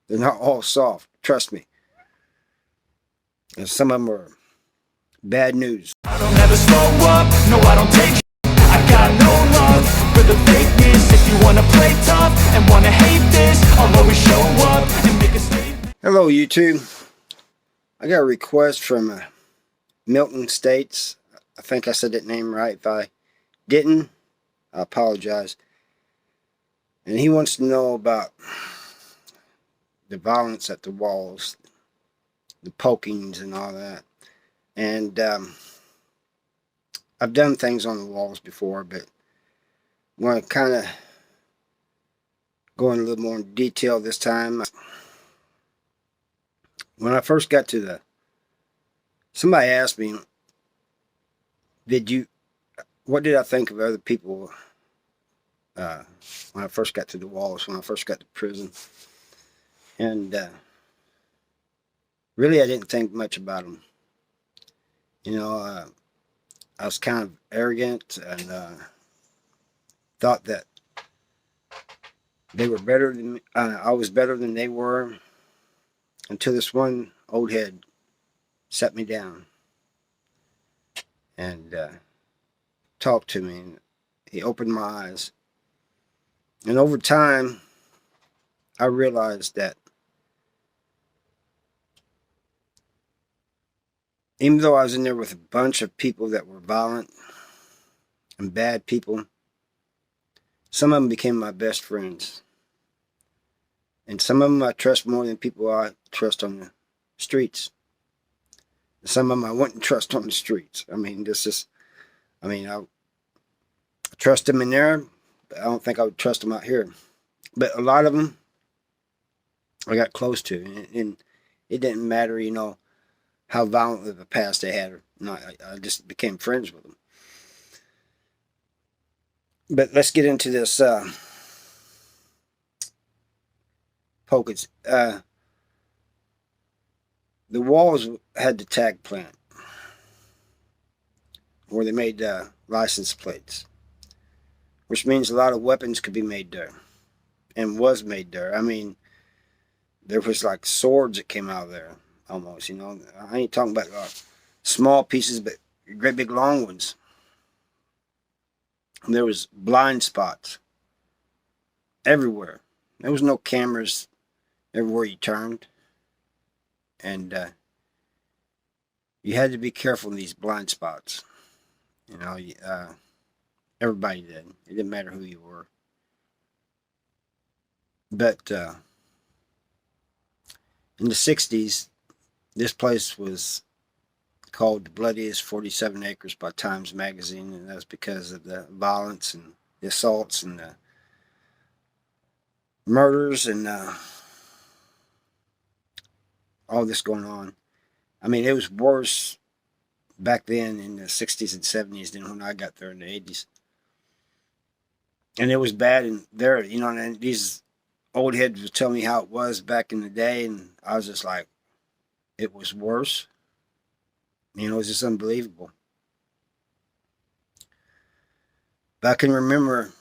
They're not all soft. Trust me. And some of them are bad news. I don't ever slow up, no I don't take. I got no love for the fakeness. If you wanna play tough and wanna hate this, I'll always show up and make a statement. Hello, YouTube. I got a request from Milton States. I think I said that name right. If I didn't, I apologize. And he wants to know about the violence at the walls, the pokings and all that. And I've done things on the walls before, but I want to kind of go in a little more in detail this time. When I first got to somebody asked me, what did I think of other people when I first got to the walls, when I first got to prison? And really, I didn't think much about them. You know, I was kind of arrogant and thought that they were better than me. I was better than they were, until this one old head sat me down and talked to me. And he opened my eyes. And over time, I realized that even though I was in there with a bunch of people that were violent and bad people, some of them became my best friends. And some of them I trust more than people I trust on the streets. Some of them I wouldn't trust on the streets. I mean, I trust them in there, but I don't think I would trust them out here. But a lot of them I got close to, and it didn't matter, you know, how violent of a past they had or not. I just became friends with them. But let's get into this pokers. The walls had the tag plant where they made license plates, which means a lot of weapons could be made there and was made there. I mean, there was like swords that came out of there almost, you know. I ain't talking about small pieces, but great big long ones. And there was blind spots everywhere. There was no cameras everywhere you turned. And you had to be careful in these blind spots. You know, everybody did. It didn't matter who you were. But in the 60s, this place was called the bloodiest 47 acres by Times Magazine, and that's because of the violence and the assaults and the murders and all this going on. I mean, it was worse back then in the 60s and 70s than when I got there in the 80s. And it was bad in there, you know, and these old heads would tell me how it was back in the day, and I was just like, it was worse. You know, it was just unbelievable. But I can remember,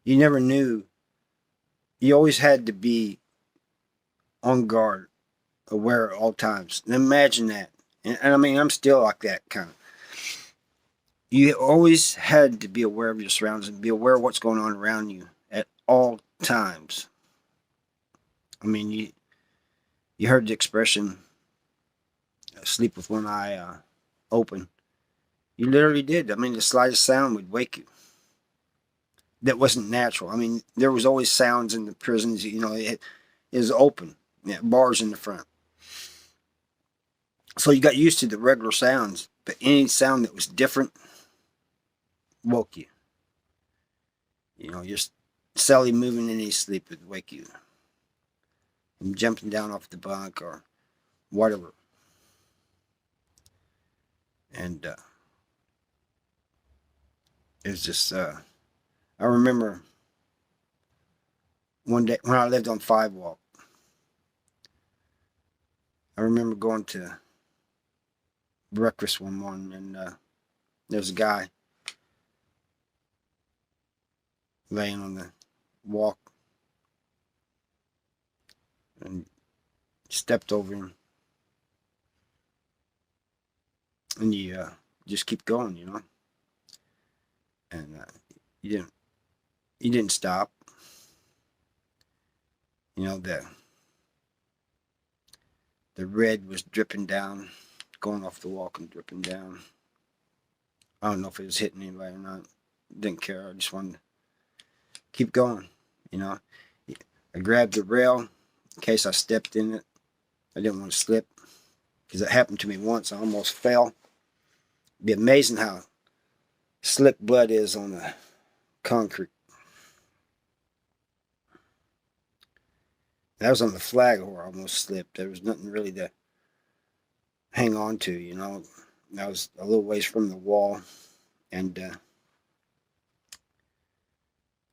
you never knew. You always had to be on guard, aware at all times. And imagine that. And I mean, I'm still like that kind of. You always had to be aware of your surroundings and be aware of what's going on around you at all times. I mean, you heard the expression, sleep with one eye open. You literally did. I mean, the slightest sound would wake you. That wasn't natural. I mean, there was always sounds in the prisons. You know, it is open. Yeah, bars in the front. So you got used to the regular sounds, but any sound that was different woke you. You know, just Sally moving in his sleep would wake you. From jumping down off the bunk or whatever. And it was just, I remember one day when I lived on 5 Walk, I remember going to breakfast one morning, and there was a guy laying on the walk and stepped over him, and you just keep going, and you didn't stop. The red was dripping down, going off the walk and dripping down. I don't know if it was hitting anybody or not. Didn't care. I just wanted to keep going. I grabbed the rail in case I stepped in it. I didn't want to slip because it happened to me once. I almost fell. It'd be amazing how slick blood is on the concrete. That was on the flag where I almost slipped. There was nothing really to hang on to, That was a little ways from the wall, and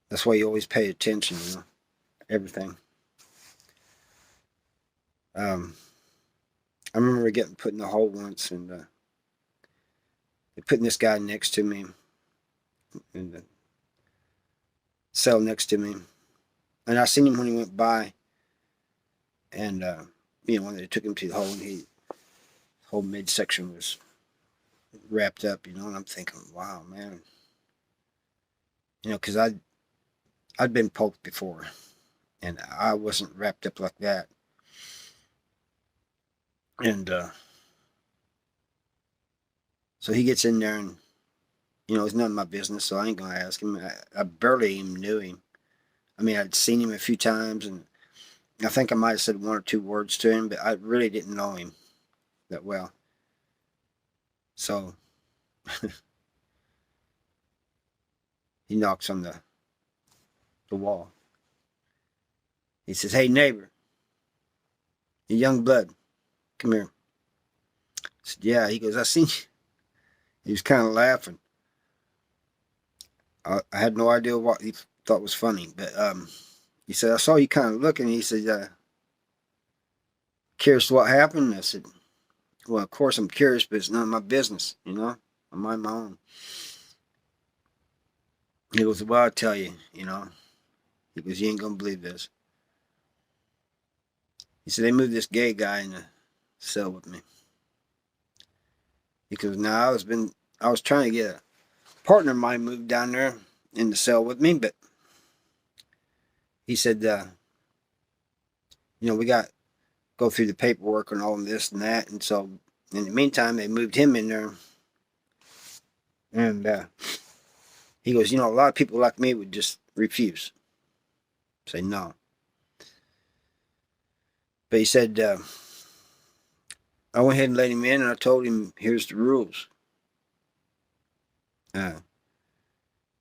that's why you always pay attention, everything. I remember getting put in the hole once, and they putting this guy next to me in the cell next to me, and I seen him when he went by, and when they took him to the hole, and his whole midsection was wrapped up, and I'm thinking, wow, man, because I'd been poked before, and I wasn't wrapped up like that. And so he gets in there, and it's none of my business, so I ain't gonna ask him. I barely even knew him. I mean, I'd seen him a few times, and I think I might have said one or two words to him, but I really didn't know him that well. So he knocks on the wall. He says, "Hey, neighbor, you young blood, come here." I said, "Yeah." He goes, "I seen you." He was kind of laughing. I had no idea what he thought was funny, but he said, "I saw you kind of looking." He said, "Curious what happened?" I said, "Well, of course I'm curious, but it's none of my business, I mind my own." He goes, "Well, I'll tell you, He goes, "You ain't gonna believe this." He said, "They moved this gay guy in the cell with me." Because now I was trying to get a partner of mine moved down there in the cell with me, but he said, we got to go through the paperwork and all of this and that, and so in the meantime they moved him in there, and he goes, "A lot of people like me would just refuse, say no." But he said, I went ahead and let him in, and I told him, "Here's the rules. You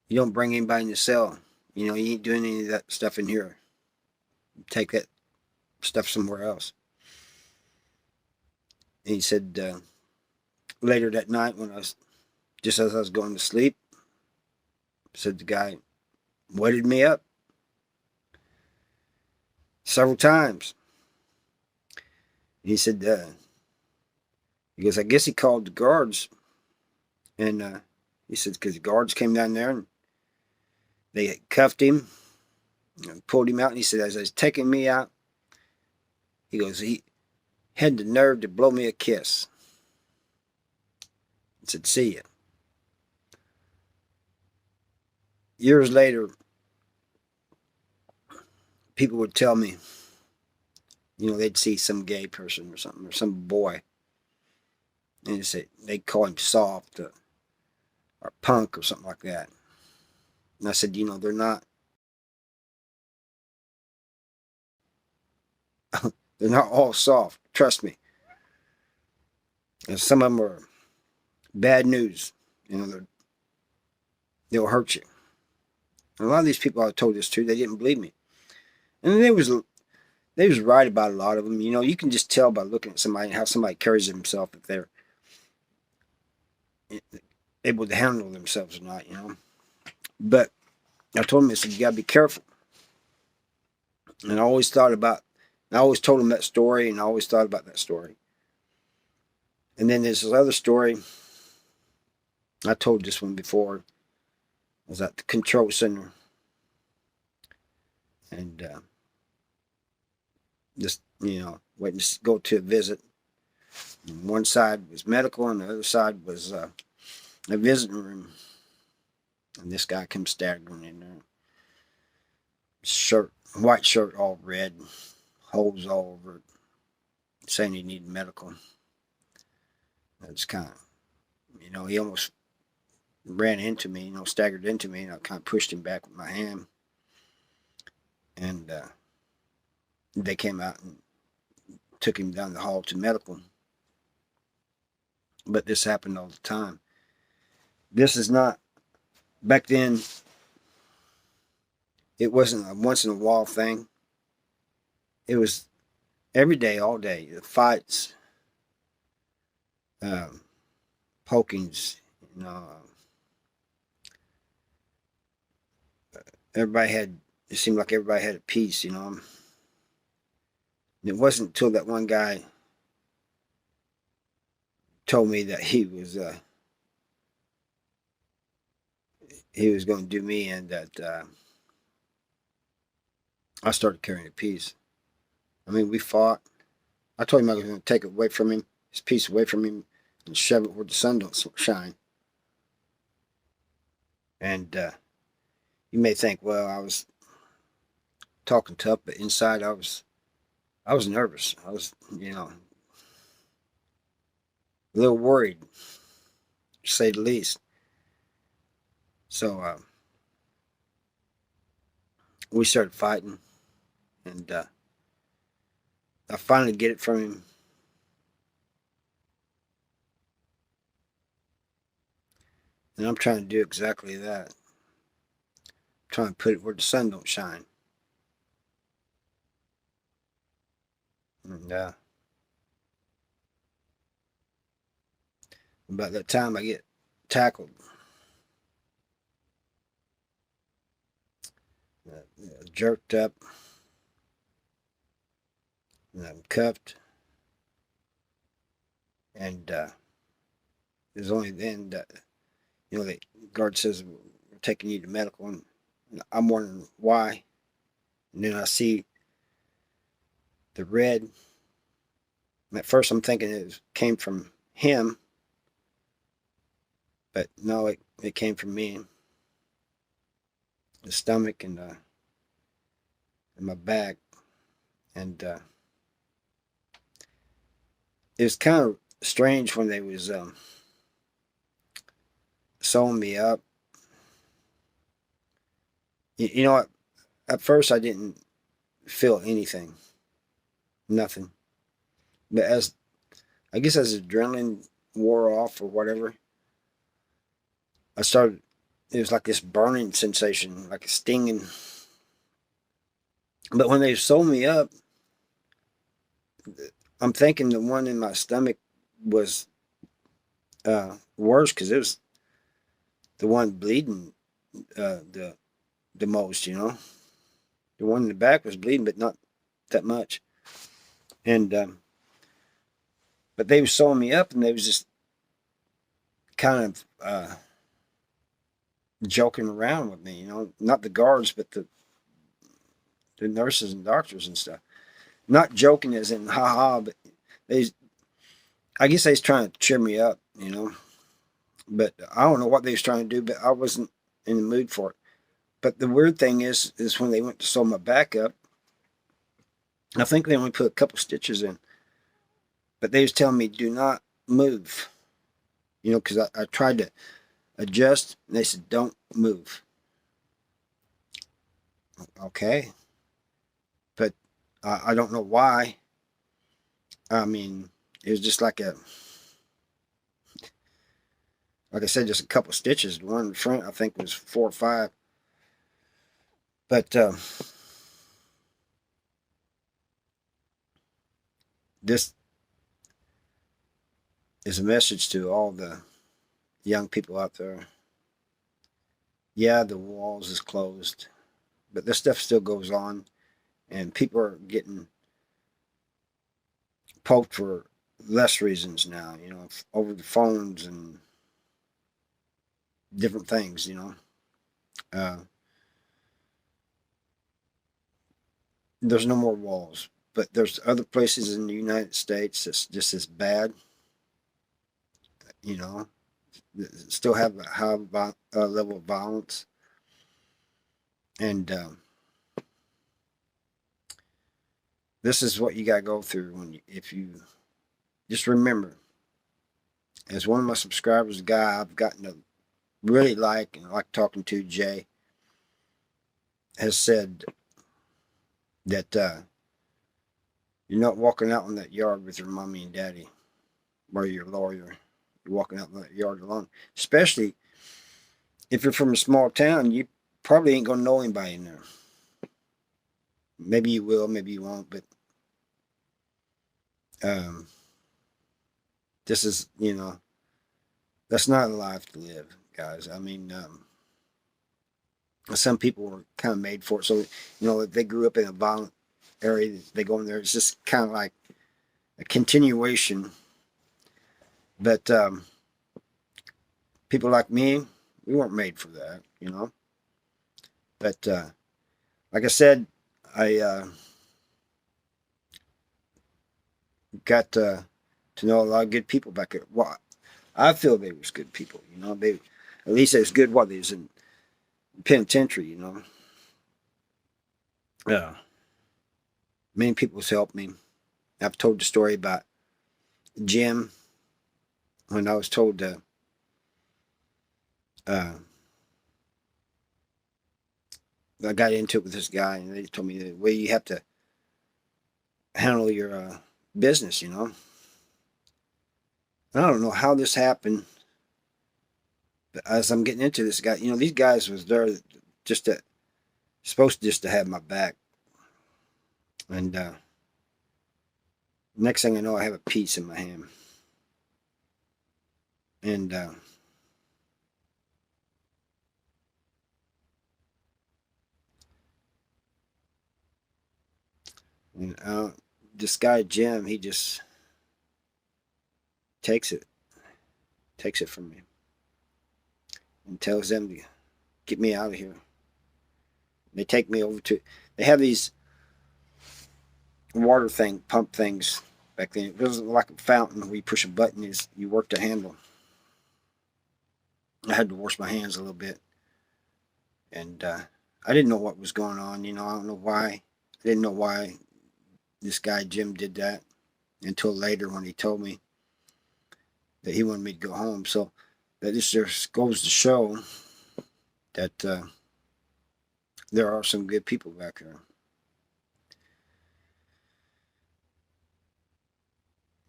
don't bring anybody in the cell. You ain't doing any of that stuff in here. Take that stuff somewhere else." And he said, later that night, just as I was going to sleep, said the guy wetted me up several times. And he said, he goes, "I guess he called the guards," and he said, because the guards came down there and they cuffed him and pulled him out. And he said, as I was taking me out, he goes, he had the nerve to blow me a kiss. I said, "See ya." Years later, people would tell me, they'd see some gay person or something, or some boy, and they'd call him soft or punk or something like that. And I said, they're not. They're not all soft. Trust me. And some of them are bad news. They'll hurt you. And a lot of these people I told this to, they didn't believe me, and they was right about a lot of them. You can just tell by looking at somebody and how somebody carries themselves, if they're able to handle themselves or not. But I told them, I said, you gotta be careful. And I always told them that story, and I always thought about that story. And then there's this other story. I told this one before. I was at the control center. and just waiting to go to a visit. And one side was medical, and the other side was a visiting room. And this guy comes staggering in there, white shirt, all red, holes all over it, saying he needed medical. It's kind of, he almost ran into me, staggered into me, and I kind of pushed him back with my hand. And they came out and took him down the hall to medical. But this happened all the time. This is not, back then, it wasn't a once in a while thing. It was every day, all day. The fights, pokings, it seemed like everybody had a piece, And it wasn't until that one guy told me that he was going to do me, and that I started carrying a piece. I mean, we fought. I told him I was going to take it away from him, his piece away from him, and shove it where the sun don't shine. And you may think, well, I was talking tough, but inside I was nervous. I was, a little worried, to say the least. So we started fighting, and I finally get it from him. And I'm trying to do exactly that. I'm trying to put it where the sun don't shine. And about that time I get tackled. Jerked up. And I'm cuffed. And it was only then that, the guard says, we're taking you to medical. And I'm wondering why. And then I see the red. And at first I'm thinking it came from him. But no, it came from me. The stomach and my back. And it was kind of strange when they was sewing me up. You know what? At first I didn't feel anything. Nothing. But as adrenaline wore off or whatever, it was like this burning sensation, like a stinging. But when they sewed me up, I'm thinking the one in my stomach was worse, because it was the one bleeding the most, The one in the back was bleeding, but not that much. And but they were sewing me up, and they was just kind of joking around with me, Not the guards, but the nurses and doctors and stuff. Not joking as in ha, but I guess they was trying to cheer me up, But I don't know what they was trying to do, but I wasn't in the mood for it. But the weird thing is when they went to sew my back up, I think they only put a couple stitches in. But they was telling me, do not move. Because I tried to adjust, and they said, don't move. Okay. But I don't know why. I mean, it was just like I said, just a couple stitches. The one in front, I think, was 4 or 5. But this is a message to all the young people out there. Yeah, the walls is closed, but this stuff still goes on, and people are getting poked for less reasons now, over the phones and different things, there's no more walls. But there's other places in the United States that's just as bad, you know, that still have a high level of violence. And this is what you got to go through if you just remember. As one of my subscribers, a guy I've gotten to really like and like talking to, Jay, has said that you're not walking out in that yard with your mommy and daddy or your lawyer. You're walking out in that yard alone. Especially if you're from a small town, you probably ain't going to know anybody in there. Maybe you will, maybe you won't, but this is, that's not a life to live, guys. I mean, some people were kind of made for it. So, if they grew up in a violent area, they go in there. It's just kind of like a continuation. But people like me, we weren't made for that, But like I said, I got to know a lot of good people back there. Well, I feel they was good people, They, at least they was good while they was in penitentiary, Yeah. Many people has helped me. I've told the story about Jim when I was told to I got into it with this guy, and they told me the way you have to handle your business, And I don't know how this happened, but as I'm getting into this guy, these guys was there just supposed to just to have my back, and next thing I know, I have a piece in my hand, and this guy Jim, he just takes it from me, and tells them to get me out of here. They take me over to. They have these water pump things back then. It wasn't like a fountain where you push a button, you work the handle. I had to wash my hands a little bit, and I didn't know what was going on. I don't know why. I didn't know why this guy Jim did that until later when he told me that he wanted me to go home. So that just goes to show that there are some good people back there.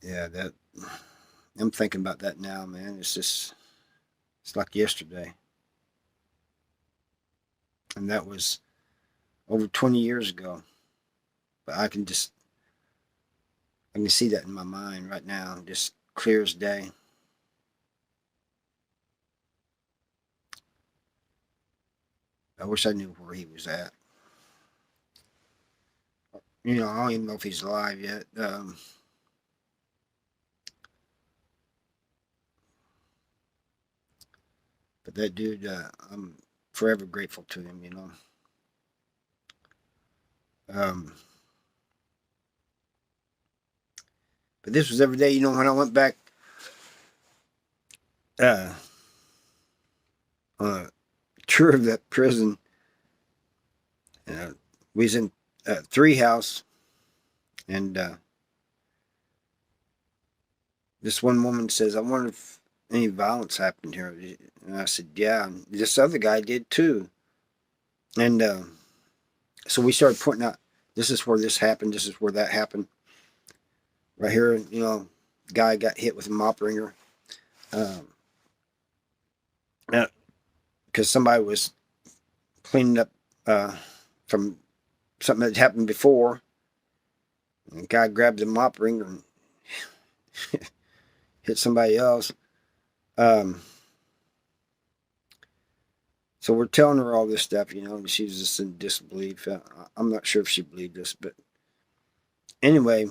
Yeah, that I'm thinking about that now, man. It's like yesterday, and that was over 20 years ago. But I can see that in my mind right now, just clear as day. I wish I knew where he was at. I don't even know if he's alive yet. But that dude, I'm forever grateful to him, But this was every day, when I went back on a tour of that prison. We was in Three House, and this one woman says, "I wonder if any violence happened here." And I said, "Yeah." And this other guy did too. And so we started pointing out, this is where this happened. This is where that happened. Right here, guy got hit with a mop wringer. Because somebody was cleaning up from something that happened before. And the guy grabbed the mop wringer and hit somebody else. So we're telling her all this stuff, and she's just in disbelief. I'm not sure if she believed us, but anyway,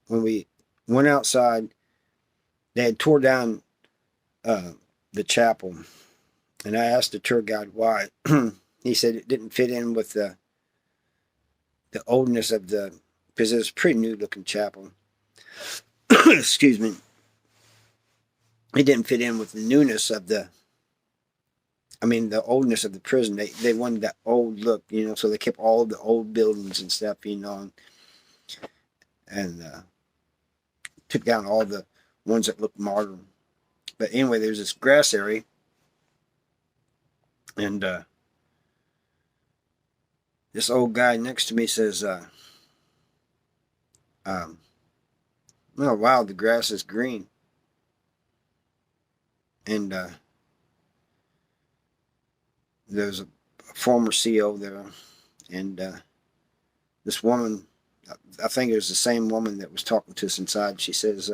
when we went outside, they had tore down the chapel, and I asked the tour guide why. He said it didn't fit in with the the oldness of the, because it was a pretty new looking chapel. Excuse me. It didn't fit in with the newness of the, the oldness of the prison. They wanted that old look, so they kept all the old buildings and stuff, and took down all the ones that looked modern. But anyway, there's this grass area, and this old guy next to me says, oh wow, the grass is green. And there's a former CO there, and this woman, I think it was the same woman that was talking to us inside. She says,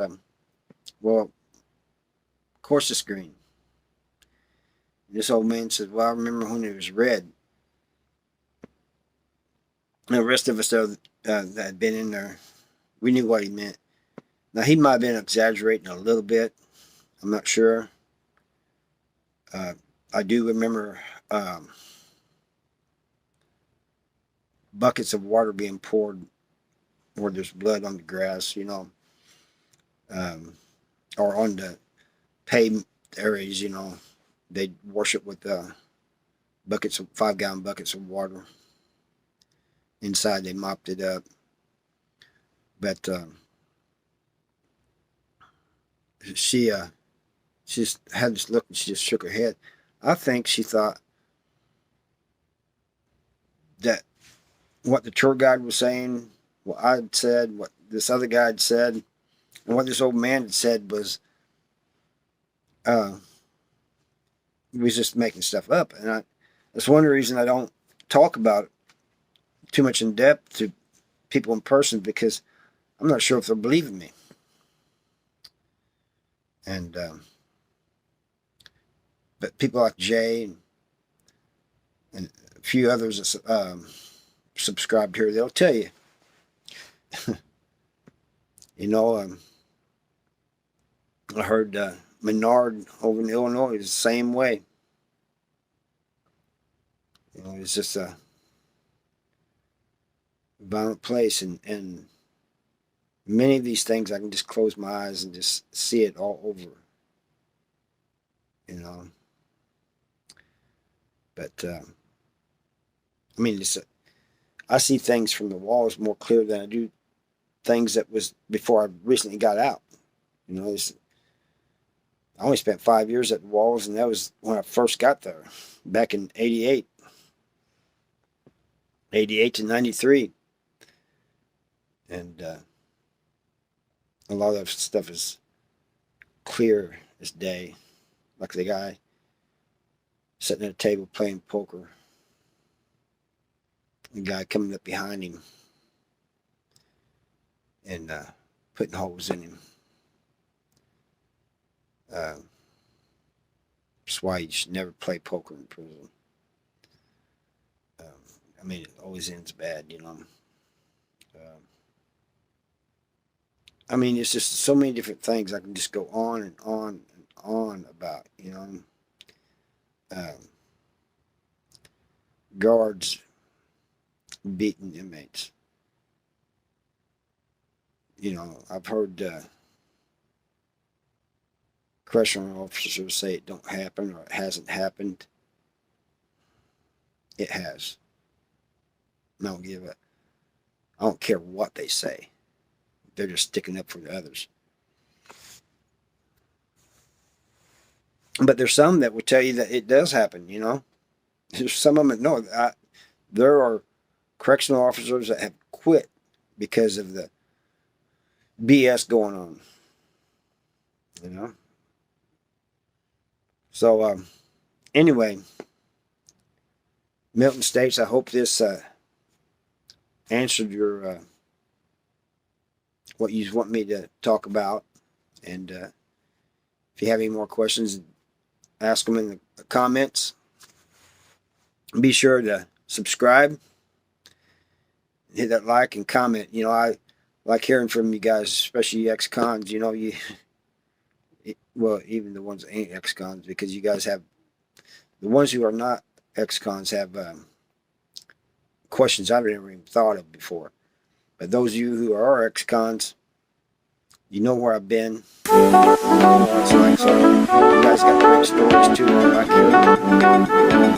well, of course it's green. And this old man said, well, I remember when it was red. And the rest of us that had been in there, we knew what he meant. Now, he might have been exaggerating a little bit. I'm not sure. I do remember buckets of water being poured where there's blood on the grass, or on the paved areas, they'd wash it with buckets of 5-gallon buckets of water. Inside, they mopped it up. But she just had this look, and she just shook her head. I think she thought that what the tour guide was saying, what I had said, what this other guy had said, and what this old man had said was just making stuff up. And that's one reason I don't talk about it too much in depth to people in person, because I'm not sure if they'll believe in me. And but people like Jay and a few others that subscribed here, they'll tell you. I heard Menard over in Illinois is the same way. It's just a violent place, and many of these things I can just close my eyes and just see it all over. But I see things from the walls more clear than I do things that was before I recently got out. I only spent 5 years at the walls, and that was when I first got there, back in 88 to 93. And a lot of stuff is clear as day, like the guy sitting at a table playing poker, the guy coming up behind him and putting holes in him. That's why you should never play poker in prison. It always ends bad, it's just so many different things I can just go on and on and on about, guards beating inmates. I've heard correctional officers say it don't happen or it hasn't happened. It has. I don't care what they say. They're just sticking up for the others. But there's some that will tell you that it does happen, There's some of them that no. There are correctional officers that have quit because of the BS going on, So, anyway, Milton States, I hope this answered your what you want me to talk about. And if you have any more questions, ask them in the comments. Be sure to subscribe, hit that like and comment. I like hearing from you guys, especially ex-cons. Even the ones that ain't ex-cons, because you guys have, the ones who are not ex-cons have questions I've never even thought of before. But those of you who are ex-cons, you know where I've been. You know what it's like. So you guys got great stories too. I can